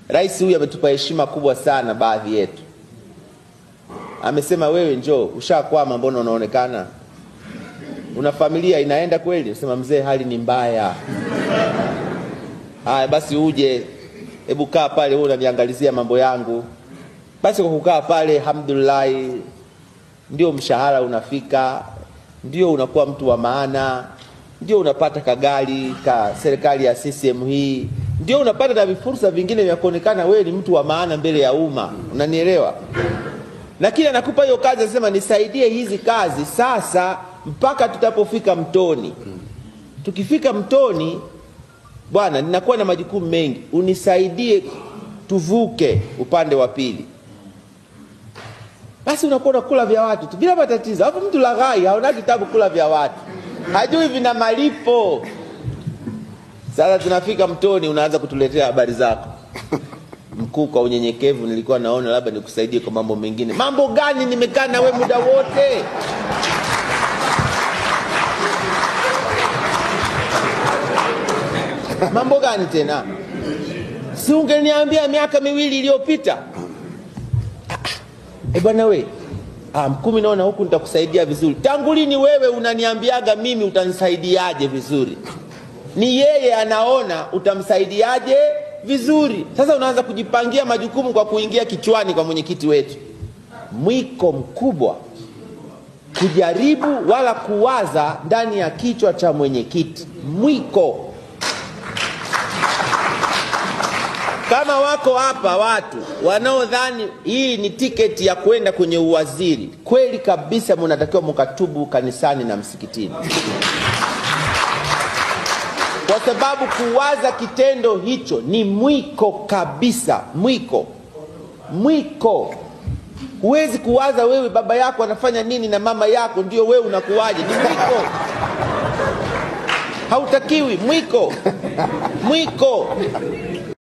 Rais huyu ametupa heshima kubwa sana baadhi yetu. Amesema wewe njoo, ushakwama, mbona unaonekana? Una familia inaenda kweli? Nasema mzee, hali ni mbaya. Haya basi uje, hebu kaa pale wewe unaniangalizia mambo yangu. Basi kwa kukaa pale, alhamdulillah, ndio mshahara unafika, ndio unakuwa mtu wa maana, ndio unapata kagari ka serikali ya CCM hii, ndio unapata na vifursa vingine vya kuonekana wewe ni mtu wa maana mbele ya umma. Unanielewa? Lakini anakupa hiyo kazi, anasema nisaidie hizi kazi sasa mpaka tutapofika mtoni. Tukifika mtoni, bwana, ninakuwa na majukumu mengi, unisaidie tuvuke upande wa pili. Basi unakuwa kula vya watu tu bila matatizo. Hapo mtu laghai, haona kitabu kula vya watu, hajui vina malipo. Sasa tunafika mtoni, unaanza kutuletea habari zako. Mkuu, kwa unyenyekevu nilikuwa naona labda nikusaidie kwa mambo mengine. Mambo gani? Nimekaa na wewe muda wote. Mambo gani tena? Si ungeniambia miaka miwili iliyopita? Bwana we, Mkumi, naona huku nitakusaidia vizuri. Tangu lini wewe unaniambiaga mimi utanisaidiaje vizuri? Ni yeye anaona utamsaidiaje vizuri. Sasa unaanza kujipangia majukumu kwa kuingia kichwani kwa mwenyekiti wetu. Mwiko mkubwa kujaribu wala kuwaza ndani ya kichwa cha mwenyekiti. Mwiko. Kama wako hapa watu wanaodhani hii ni tiketi ya kwenda kwenye uwaziri, kweli kabisa mnatakiwa mkatubu kanisani na msikitini. Kwa sababu kuwaza kitendo hicho ni mwiko kabisa. Mwiko. Huwezi kuwaza wewe baba yako anafanya nini na mama yako ndio wewe unakuwaje. Ni mwiko. Hautakiwi. Mwiko.